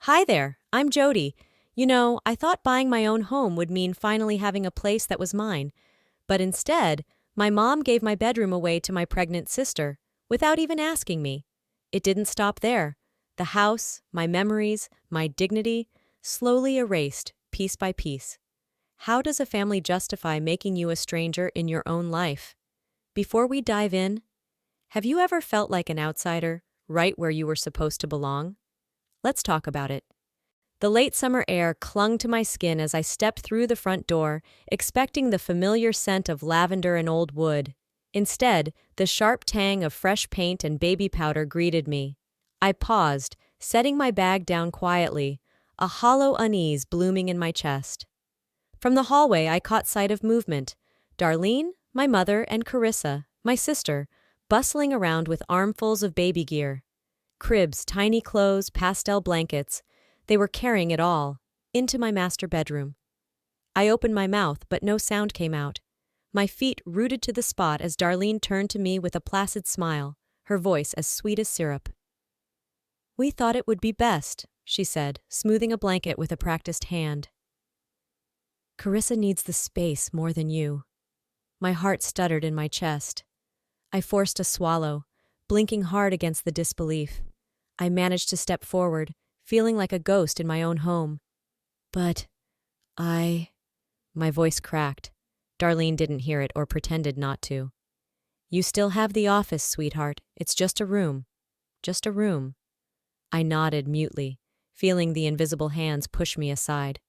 Hi there, I'm Jodi. I thought buying my own home would mean finally having a place that was mine, but instead, my mom gave my bedroom away to my pregnant sister, without even asking me. It didn't stop there. The house, my memories, my dignity, slowly erased, piece by piece. How does a family justify making you a stranger in your own life? Before we dive in, have you ever felt like an outsider, right where you were supposed to belong? Let's talk about it. The late summer air clung to my skin as I stepped through the front door, expecting the familiar scent of lavender and old wood. Instead, the sharp tang of fresh paint and baby powder greeted me. I paused, setting my bag down quietly, a hollow unease blooming in my chest. From the hallway, I caught sight of movement. Darlene, my mother, and Carissa, my sister, bustling around with armfuls of baby gear. Cribs, tiny clothes, pastel blankets. They were carrying it all, into my master bedroom. I opened my mouth, but no sound came out. My feet rooted to the spot as Darlene turned to me with a placid smile, her voice as sweet as syrup. "We thought it would be best," she said, smoothing a blanket with a practiced hand. "Carissa needs the space more than you." My heart stuttered in my chest. I forced a swallow, blinking hard against the disbelief. I managed to step forward, feeling like a ghost in my own home. But my voice cracked. Darlene didn't hear it or pretended not to. "You still have the office, sweetheart. It's just a room. Just a room." I nodded mutely, feeling the invisible hands push me aside.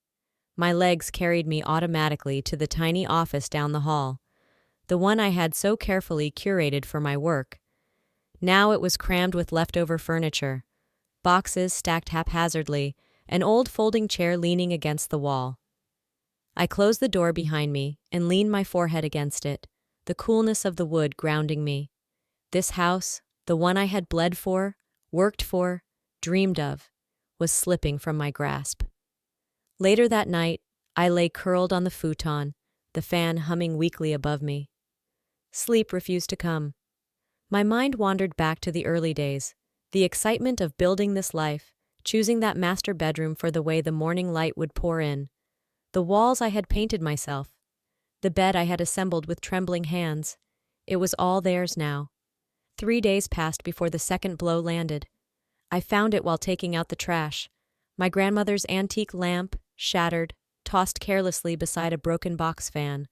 My legs carried me automatically to the tiny office down the hall, the one I had so carefully curated for my work. Now it was crammed with leftover furniture, boxes stacked haphazardly, an old folding chair leaning against the wall. I closed the door behind me and leaned my forehead against it, the coolness of the wood grounding me. This house, the one I had bled for, worked for, dreamed of, was slipping from my grasp. Later that night, I lay curled on the futon, the fan humming weakly above me. Sleep refused to come. My mind wandered back to the early days, the excitement of building this life, choosing that master bedroom for the way the morning light would pour in. The walls I had painted myself, the bed I had assembled with trembling hands. It was all theirs now. 3 days passed before the second blow landed. I found it while taking out the trash. My grandmother's antique lamp, shattered, tossed carelessly beside a broken box fan.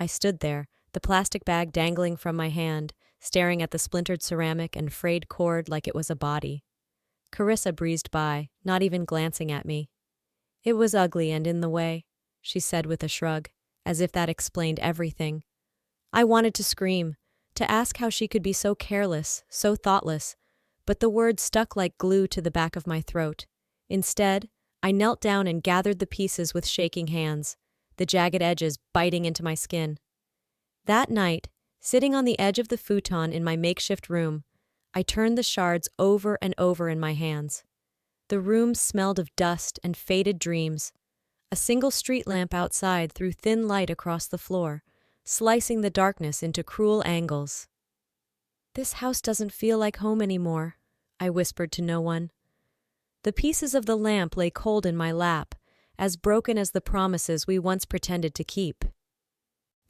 I stood there, the plastic bag dangling from my hand, staring at the splintered ceramic and frayed cord like it was a body. Carissa breezed by, not even glancing at me. "It was ugly and in the way," she said with a shrug, as if that explained everything. I wanted to scream, to ask how she could be so careless, so thoughtless, but the words stuck like glue to the back of my throat. Instead, I knelt down and gathered the pieces with shaking hands, the jagged edges biting into my skin. That night, sitting on the edge of the futon in my makeshift room, I turned the shards over and over in my hands. The room smelled of dust and faded dreams. A single street lamp outside threw thin light across the floor, slicing the darkness into cruel angles. "This house doesn't feel like home anymore," I whispered to no one. The pieces of the lamp lay cold in my lap, as broken as the promises we once pretended to keep.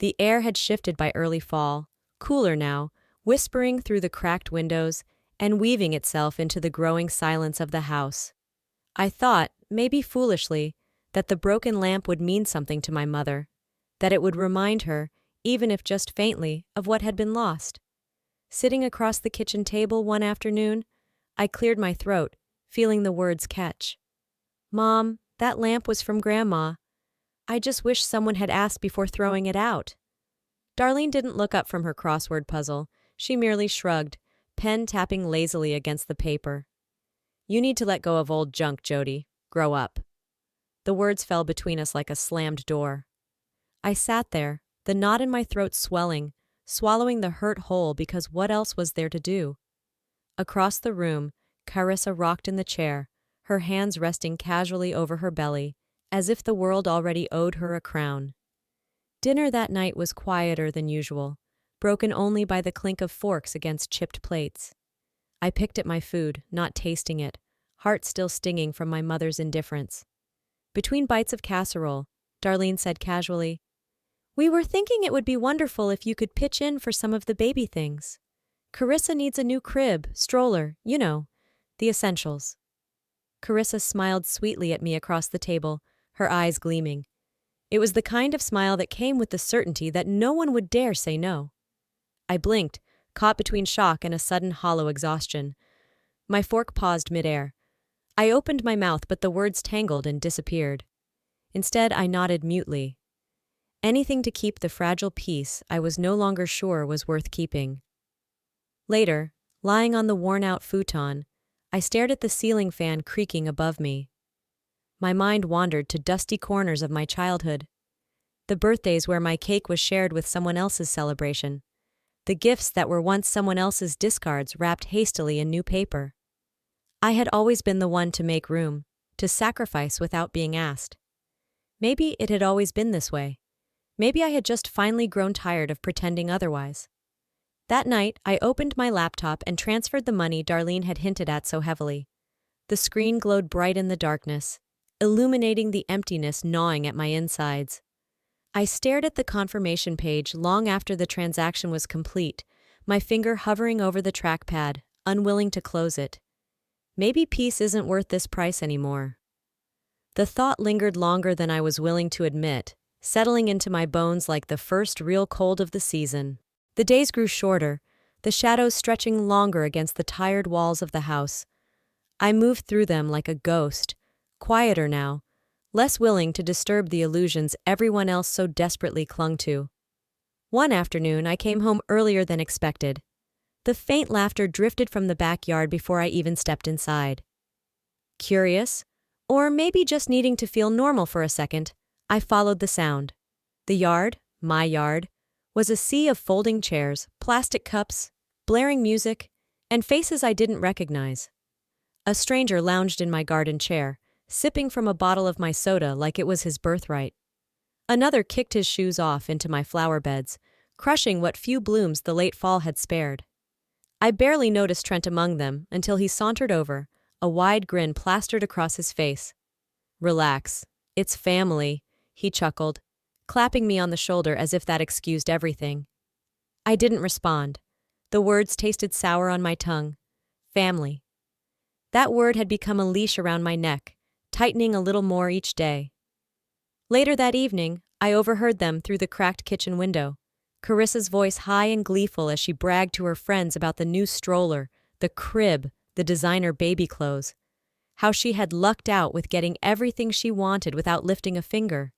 The air had shifted by early fall, cooler now, whispering through the cracked windows and weaving itself into the growing silence of the house. I thought, maybe foolishly, that the broken lamp would mean something to my mother, that it would remind her, even if just faintly, of what had been lost. Sitting across the kitchen table one afternoon, I cleared my throat, feeling the words catch. "Mom, that lamp was from Grandma. I just wish someone had asked before throwing it out." Darlene didn't look up from her crossword puzzle. She merely shrugged, pen tapping lazily against the paper. "You need to let go of old junk, Jodi. Grow up." The words fell between us like a slammed door. I sat there, the knot in my throat swelling, swallowing the hurt whole because what else was there to do? Across the room, Carissa rocked in the chair, her hands resting casually over her belly, as if the world already owed her a crown. Dinner that night was quieter than usual, broken only by the clink of forks against chipped plates. I picked at my food, not tasting it, heart still stinging from my mother's indifference. Between bites of casserole, Darlene said casually, "We were thinking it would be wonderful if you could pitch in for some of the baby things. Carissa needs a new crib, stroller, the essentials." Carissa smiled sweetly at me across the table, her eyes gleaming. It was the kind of smile that came with the certainty that no one would dare say no. I blinked, caught between shock and a sudden hollow exhaustion. My fork paused midair. I opened my mouth, but the words tangled and disappeared. Instead, I nodded mutely. Anything to keep the fragile peace I was no longer sure was worth keeping. Later, lying on the worn-out futon, I stared at the ceiling fan creaking above me. My mind wandered to dusty corners of my childhood. The birthdays where my cake was shared with someone else's celebration. The gifts that were once someone else's discards wrapped hastily in new paper. I had always been the one to make room, to sacrifice without being asked. Maybe it had always been this way. Maybe I had just finally grown tired of pretending otherwise. That night, I opened my laptop and transferred the money Darlene had hinted at so heavily. The screen glowed bright in the darkness, illuminating the emptiness gnawing at my insides. I stared at the confirmation page long after the transaction was complete, my finger hovering over the trackpad, unwilling to close it. Maybe peace isn't worth this price anymore. The thought lingered longer than I was willing to admit, settling into my bones like the first real cold of the season. The days grew shorter, the shadows stretching longer against the tired walls of the house. I moved through them like a ghost, quieter now, less willing to disturb the illusions everyone else so desperately clung to. One afternoon, I came home earlier than expected. The faint laughter drifted from the backyard before I even stepped inside. Curious, or maybe just needing to feel normal for a second, I followed the sound. The yard, my yard, was a sea of folding chairs, plastic cups, blaring music, and faces I didn't recognize. A stranger lounged in my garden chair, sipping from a bottle of my soda like it was his birthright. Another kicked his shoes off into my flower beds, crushing what few blooms the late fall had spared. I barely noticed Trent among them until he sauntered over, a wide grin plastered across his face. "Relax, it's family," he chuckled, clapping me on the shoulder as if that excused everything. I didn't respond. The words tasted sour on my tongue. Family. That word had become a leash around my neck, tightening a little more each day. Later that evening, I overheard them through the cracked kitchen window. Carissa's voice high and gleeful as she bragged to her friends about the new stroller, the crib, the designer baby clothes. How she had lucked out with getting everything she wanted without lifting a finger.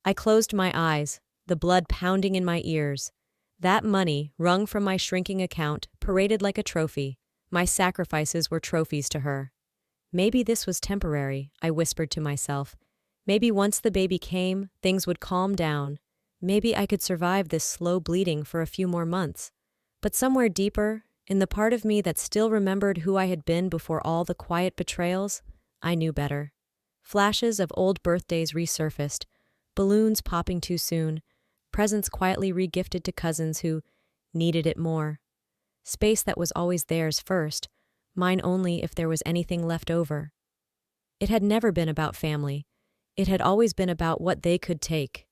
I closed my eyes, the blood pounding in my ears. That money, wrung from my shrinking account, paraded like a trophy. My sacrifices were trophies to her. Maybe this was temporary, I whispered to myself. Maybe once the baby came, things would calm down. Maybe I could survive this slow bleeding for a few more months. But somewhere deeper, in the part of me that still remembered who I had been before all the quiet betrayals, I knew better. Flashes of old birthdays resurfaced, balloons popping too soon, presents quietly regifted to cousins who needed it more. Space that was always theirs first, mine only if there was anything left over. It had never been about family. It had always been about what they could take.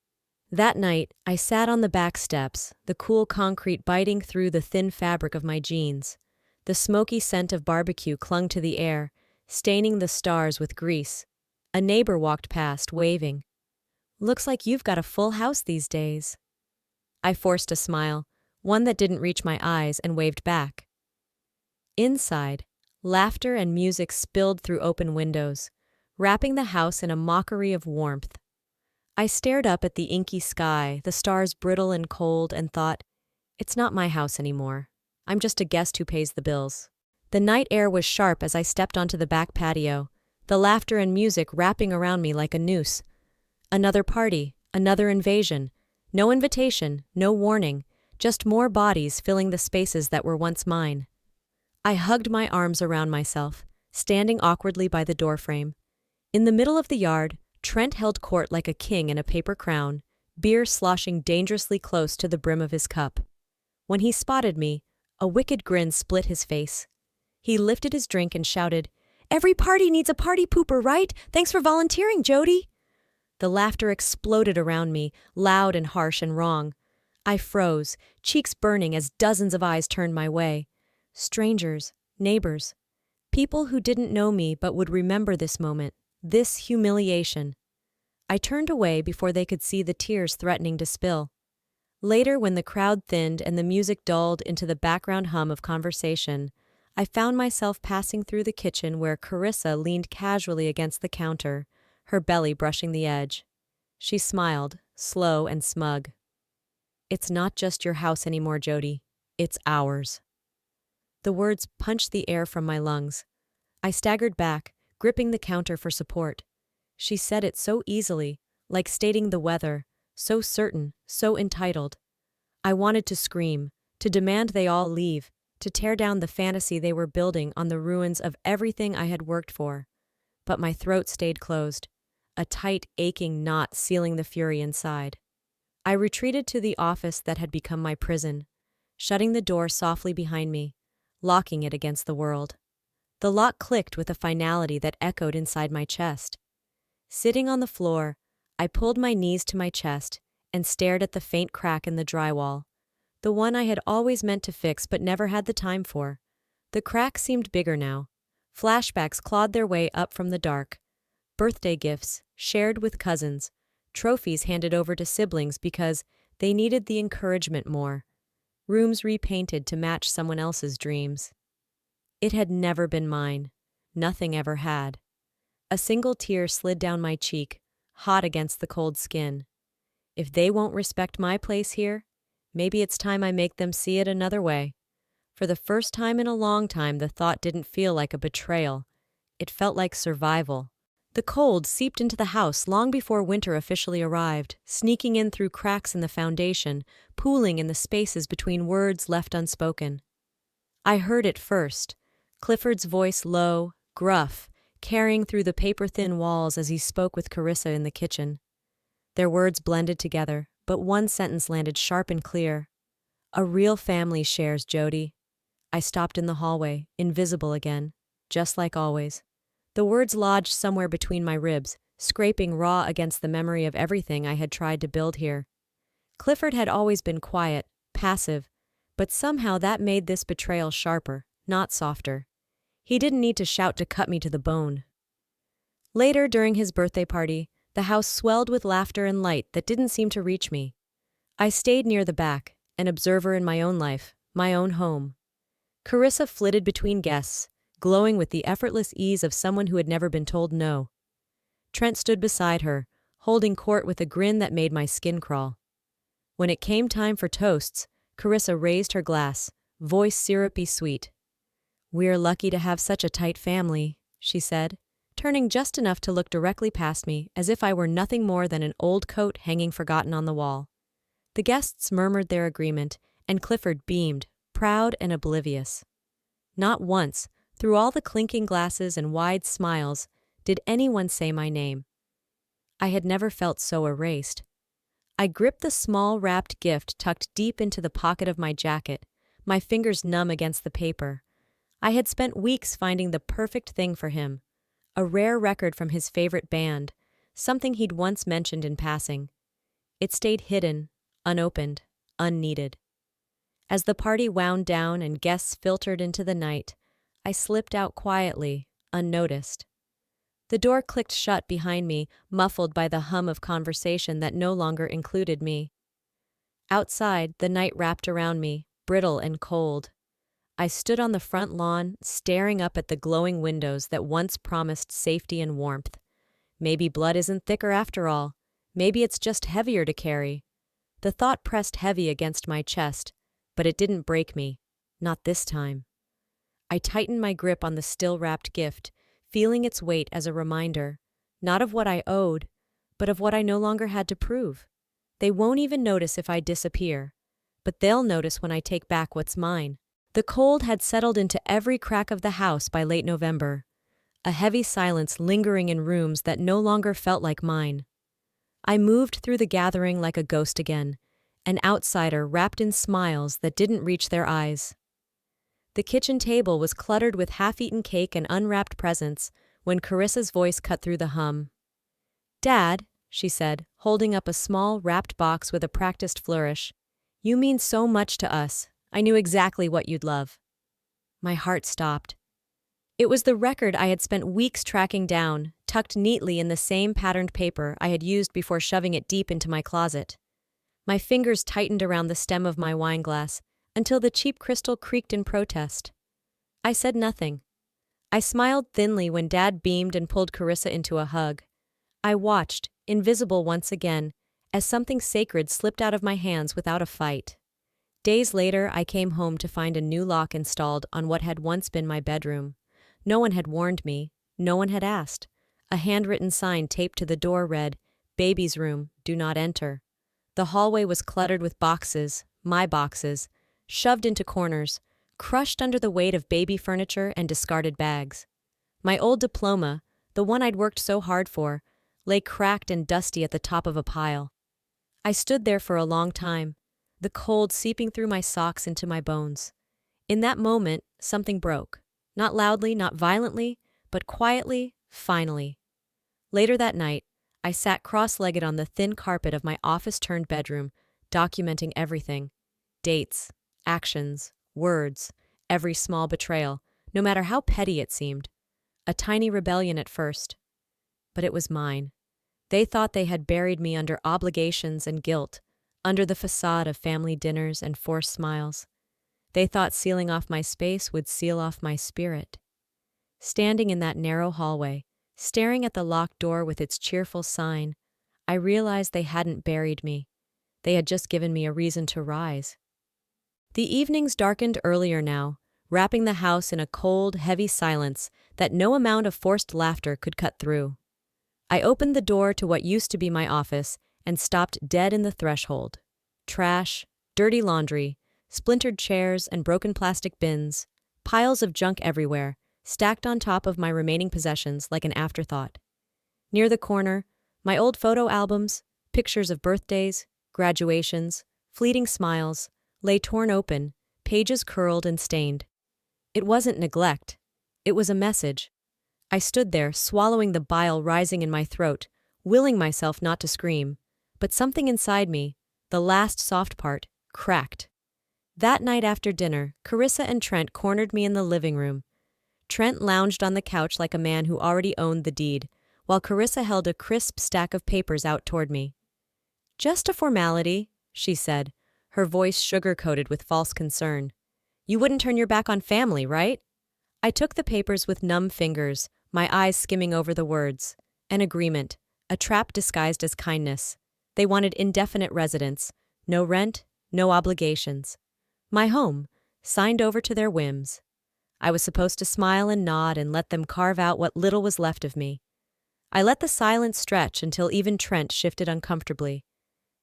That night, I sat on the back steps, the cool concrete biting through the thin fabric of my jeans. The smoky scent of barbecue clung to the air, staining the stars with grease. A neighbor walked past, waving. "Looks like you've got a full house these days." I forced a smile, one that didn't reach my eyes, and waved back. Inside, laughter and music spilled through open windows, wrapping the house in a mockery of warmth. I stared up at the inky sky, the stars brittle and cold, and thought, it's not my house anymore. I'm just a guest who pays the bills. The night air was sharp as I stepped onto the back patio, the laughter and music wrapping around me like a noose. Another party, another invasion. No invitation, no warning, just more bodies filling the spaces that were once mine. I hugged my arms around myself, standing awkwardly by the doorframe. In the middle of the yard, Trent held court like a king in a paper crown, beer sloshing dangerously close to the brim of his cup. When he spotted me, a wicked grin split his face. He lifted his drink and shouted, Every party needs a party pooper, right? Thanks for volunteering, Jodi. The laughter exploded around me, loud and harsh and wrong. I froze, cheeks burning as dozens of eyes turned my way. Strangers, neighbors, people who didn't know me but would remember this moment, this humiliation. I turned away before they could see the tears threatening to spill. Later, when the crowd thinned and the music dulled into the background hum of conversation, I found myself passing through the kitchen where Carissa leaned casually against the counter, her belly brushing the edge. She smiled, slow and smug. "It's not just your house anymore, Jodi. It's ours." The words punched the air from my lungs. I staggered back, gripping the counter for support. She said it so easily, like stating the weather, so certain, so entitled. I wanted to scream, to demand they all leave, to tear down the fantasy they were building on the ruins of everything I had worked for. But my throat stayed closed, a tight, aching knot sealing the fury inside. I retreated to the office that had become my prison, shutting the door softly behind me, locking it against the world. The lock clicked with a finality that echoed inside my chest. Sitting on the floor, I pulled my knees to my chest and stared at the faint crack in the drywall, the one I had always meant to fix but never had the time for. The crack seemed bigger now. Flashbacks clawed their way up from the dark. Birthday gifts, shared with cousins, trophies handed over to siblings because they needed the encouragement more. Rooms repainted to match someone else's dreams. It had never been mine. Nothing ever had. A single tear slid down my cheek, hot against the cold skin. If they won't respect my place here, maybe it's time I make them see it another way. For the first time in a long time, the thought didn't feel like a betrayal. It felt like survival. The cold seeped into the house long before winter officially arrived, sneaking in through cracks in the foundation, pooling in the spaces between words left unspoken. I heard it first, Clifford's voice low, gruff, carrying through the paper-thin walls as he spoke with Carissa in the kitchen. Their words blended together, but one sentence landed sharp and clear. "A real family shares, Jodi." I stopped in the hallway, invisible again, just like always. The words lodged somewhere between my ribs, scraping raw against the memory of everything I had tried to build here. Clifford had always been quiet, passive, but somehow that made this betrayal sharper, not softer. He didn't need to shout to cut me to the bone. Later, during his birthday party, the house swelled with laughter and light that didn't seem to reach me. I stayed near the back, an observer in my own life, my own home. Carissa flitted between guests, glowing with the effortless ease of someone who had never been told no. Trent stood beside her, holding court with a grin that made my skin crawl. When it came time for toasts, Carissa raised her glass, voice syrupy sweet. "We're lucky to have such a tight family," she said, turning just enough to look directly past me as if I were nothing more than an old coat hanging forgotten on the wall. The guests murmured their agreement, and Clifford beamed, proud and oblivious. Not once, through all the clinking glasses and wide smiles, did anyone say my name. I had never felt so erased. I gripped the small wrapped gift tucked deep into the pocket of my jacket, my fingers numb against the paper. I had spent weeks finding the perfect thing for him, a rare record from his favorite band, something he'd once mentioned in passing. It stayed hidden, unopened, unneeded. As the party wound down and guests filtered into the night, I slipped out quietly, unnoticed. The door clicked shut behind me, muffled by the hum of conversation that no longer included me. Outside, the night wrapped around me, brittle and cold. I stood on the front lawn, staring up at the glowing windows that once promised safety and warmth. Maybe blood isn't thicker after all. Maybe it's just heavier to carry. The thought pressed heavy against my chest, but it didn't break me. Not this time. I tightened my grip on the still-wrapped gift, feeling its weight as a reminder, not of what I owed, but of what I no longer had to prove. They won't even notice if I disappear, but they'll notice when I take back what's mine. The cold had settled into every crack of the house by late November, a heavy silence lingering in rooms that no longer felt like mine. I moved through the gathering like a ghost again, an outsider wrapped in smiles that didn't reach their eyes. The kitchen table was cluttered with half-eaten cake and unwrapped presents when Carissa's voice cut through the hum. "Dad," she said, holding up a small, wrapped box with a practiced flourish, "you mean so much to us. I knew exactly what you'd love." My heart stopped. It was the record I had spent weeks tracking down, tucked neatly in the same patterned paper I had used before shoving it deep into my closet. My fingers tightened around the stem of my wineglass until the cheap crystal creaked in protest. I said nothing. I smiled thinly when Dad beamed and pulled Carissa into a hug. I watched, invisible once again, as something sacred slipped out of my hands without a fight. Days later, I came home to find a new lock installed on what had once been my bedroom. No one had warned me. No one had asked. A handwritten sign taped to the door read, "Baby's room, do not enter." The hallway was cluttered with boxes, my boxes, shoved into corners, crushed under the weight of baby furniture and discarded bags. My old diploma, the one I'd worked so hard for, lay cracked and dusty at the top of a pile. I stood there for a long time, the cold seeping through my socks into my bones. In that moment, something broke. Not loudly, not violently, but quietly, finally. Later that night, I sat cross-legged on the thin carpet of my office-turned bedroom, documenting everything. Dates, actions, words, every small betrayal, no matter how petty it seemed. A tiny rebellion at first. But it was mine. They thought they had buried me under obligations and guilt, under the facade of family dinners and forced smiles. They thought sealing off my space would seal off my spirit. Standing in that narrow hallway, staring at the locked door with its cheerful sign, I realized they hadn't buried me. They had just given me a reason to rise. The evenings darkened earlier now, wrapping the house in a cold, heavy silence that no amount of forced laughter could cut through. I opened the door to what used to be my office and stopped dead in the threshold. Trash, dirty laundry, splintered chairs and broken plastic bins, piles of junk everywhere, stacked on top of my remaining possessions like an afterthought. Near the corner, my old photo albums, pictures of birthdays, graduations, fleeting smiles, lay torn open, pages curled and stained. It wasn't neglect. It was a message. I stood there, swallowing the bile rising in my throat, willing myself not to scream. But something inside me, the last soft part, cracked. That night after dinner, Carissa and Trent cornered me in the living room. Trent lounged on the couch like a man who already owned the deed, while Carissa held a crisp stack of papers out toward me. "Just a formality," she said, her voice sugar-coated with false concern. "You wouldn't turn your back on family, right?" I took the papers with numb fingers, my eyes skimming over the words. An agreement, a trap disguised as kindness. They wanted indefinite residence, no rent, no obligations. My home, signed over to their whims. I was supposed to smile and nod and let them carve out what little was left of me. I let the silence stretch until even Trent shifted uncomfortably.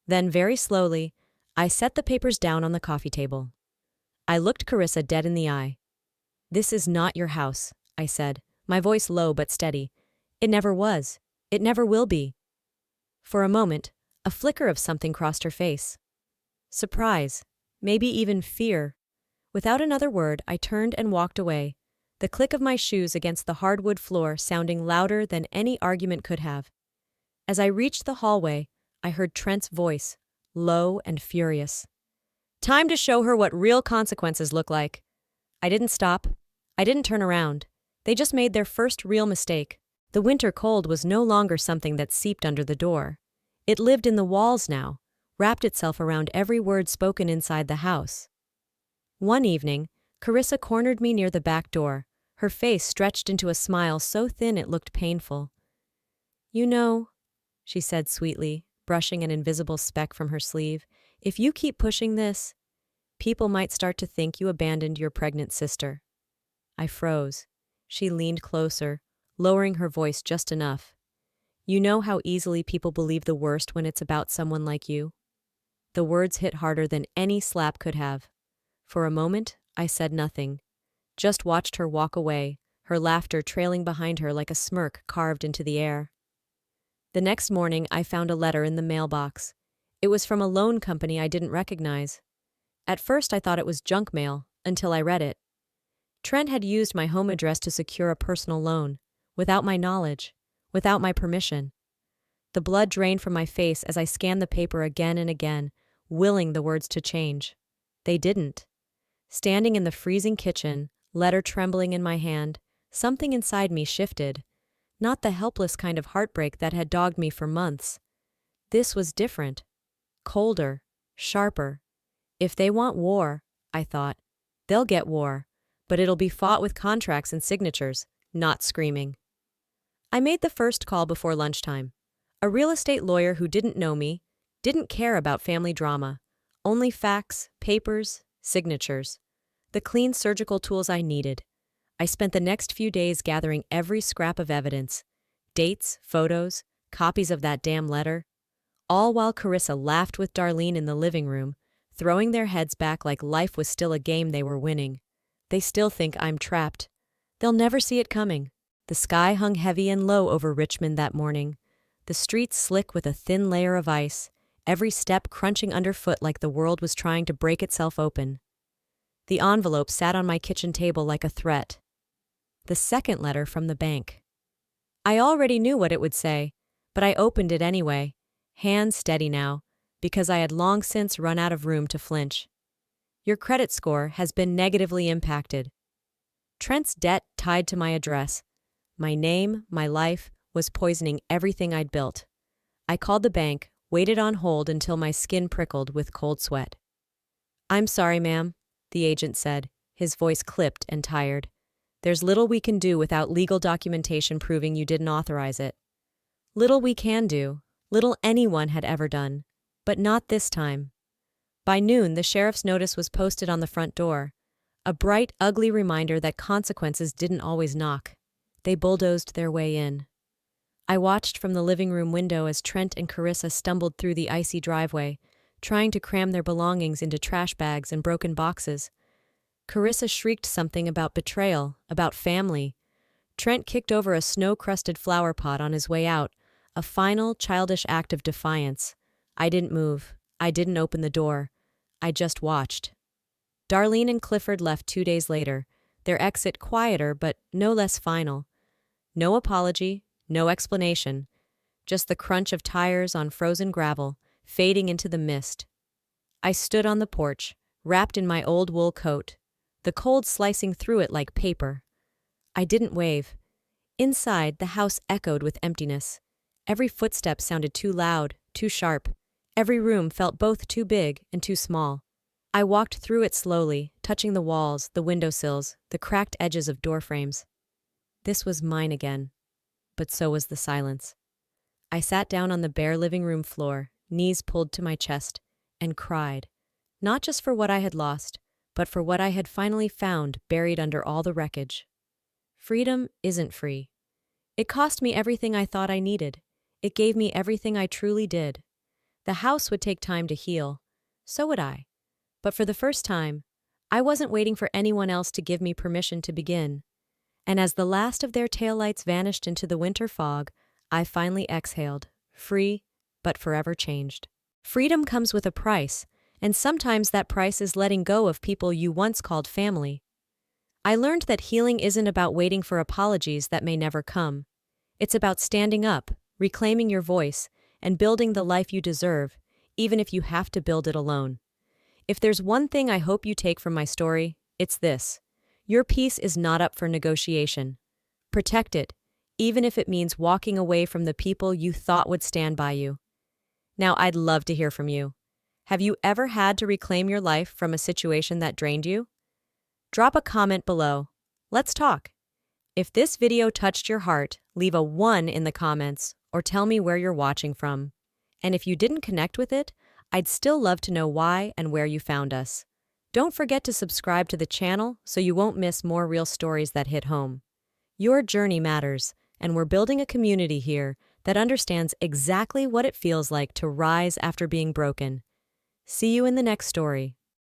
Then, very slowly, I set the papers down on the coffee table. I looked Carissa dead in the eye. "This is not your house," I said, my voice low but steady. "It never was. It never will be." For a moment, a flicker of something crossed her face. Surprise, maybe even fear. Without another word, I turned and walked away, the click of my shoes against the hardwood floor sounding louder than any argument could have. As I reached the hallway, I heard Trent's voice, low and furious. "Time to show her what real consequences look like." I didn't stop. I didn't turn around. They just made their first real mistake. The winter cold was no longer something that seeped under the door. It lived in the walls now, wrapped itself around every word spoken inside the house. One evening, Carissa cornered me near the back door, her face stretched into a smile so thin it looked painful. "You know," she said sweetly, brushing an invisible speck from her sleeve, "if you keep pushing this, people might start to think you abandoned your pregnant sister." I froze. She leaned closer, lowering her voice just enough. "You know how easily people believe the worst when it's about someone like you?" The words hit harder than any slap could have. For a moment, I said nothing, just watched her walk away, her laughter trailing behind her like a smirk carved into the air. The next morning, I found a letter in the mailbox. It was from a loan company I didn't recognize. At first, I thought it was junk mail, until I read it. Trent had used my home address to secure a personal loan, without my knowledge, without my permission. The blood drained from my face as I scanned the paper again and again, willing the words to change. They didn't. Standing in the freezing kitchen, letter trembling in my hand, something inside me shifted. Not the helpless kind of heartbreak that had dogged me for months. This was different. Colder. Sharper. If they want war, I thought, they'll get war, but it'll be fought with contracts and signatures, not screaming. I made the first call before lunchtime. A real estate lawyer who didn't know me, didn't care about family drama, only facts, papers, signatures. The clean surgical tools I needed. I spent the next few days gathering every scrap of evidence, dates, photos, copies of that damn letter, all while Carissa laughed with Darlene in the living room, throwing their heads back like life was still a game they were winning. They still think I'm trapped. They'll never see it coming. The sky hung heavy and low over Richmond that morning, the streets slick with a thin layer of ice, every step crunching underfoot like the world was trying to break itself open. The envelope sat on my kitchen table like a threat. The second letter from the bank. I already knew what it would say, but I opened it anyway, hands steady now, because I had long since run out of room to flinch. Your credit score has been negatively impacted. Trent's debt tied to my address. My name, my life, was poisoning everything I'd built. I called the bank, waited on hold until my skin prickled with cold sweat. "I'm sorry, ma'am," the agent said, his voice clipped and tired. "There's little we can do without legal documentation proving you didn't authorize it." Little we can do, little anyone had ever done, but not this time. By noon, the sheriff's notice was posted on the front door, a bright, ugly reminder that consequences didn't always knock. They bulldozed their way in. I watched from the living room window as Trent and Carissa stumbled through the icy driveway, trying to cram their belongings into trash bags and broken boxes. Carissa shrieked something about betrayal, about family. Trent kicked over a snow-crusted flower pot on his way out, a final, childish act of defiance. I didn't move. I didn't open the door. I just watched. Darlene and Clifford left 2 days later, their exit quieter but no less final. No apology, no explanation, just the crunch of tires on frozen gravel, fading into the mist. I stood on the porch, wrapped in my old wool coat, the cold slicing through it like paper. I didn't wave. Inside, the house echoed with emptiness. Every footstep sounded too loud, too sharp. Every room felt both too big and too small. I walked through it slowly, touching the walls, the windowsills, the cracked edges of door frames. This was mine again. But so was the silence. I sat down on the bare living room floor, knees pulled to my chest, and cried, not just for what I had lost, but for what I had finally found buried under all the wreckage. Freedom isn't free. It cost me everything I thought I needed. It gave me everything I truly did. The house would take time to heal. So would I. But for the first time, I wasn't waiting for anyone else to give me permission to begin. And as the last of their taillights vanished into the winter fog, I finally exhaled, free, but forever changed. Freedom comes with a price, and sometimes that price is letting go of people you once called family. I learned that healing isn't about waiting for apologies that may never come. It's about standing up, reclaiming your voice, and building the life you deserve, even if you have to build it alone. If there's one thing I hope you take from my story, it's this. Your peace is not up for negotiation. Protect it, even if it means walking away from the people you thought would stand by you. Now, I'd love to hear from you. Have you ever had to reclaim your life from a situation that drained you? Drop a comment below. Let's talk. If this video touched your heart, leave a 1 in the comments or tell me where you're watching from. And if you didn't connect with it, I'd still love to know why and where you found us. Don't forget to subscribe to the channel so you won't miss more real stories that hit home. Your journey matters, and we're building a community here that understands exactly what it feels like to rise after being broken. See you in the next story.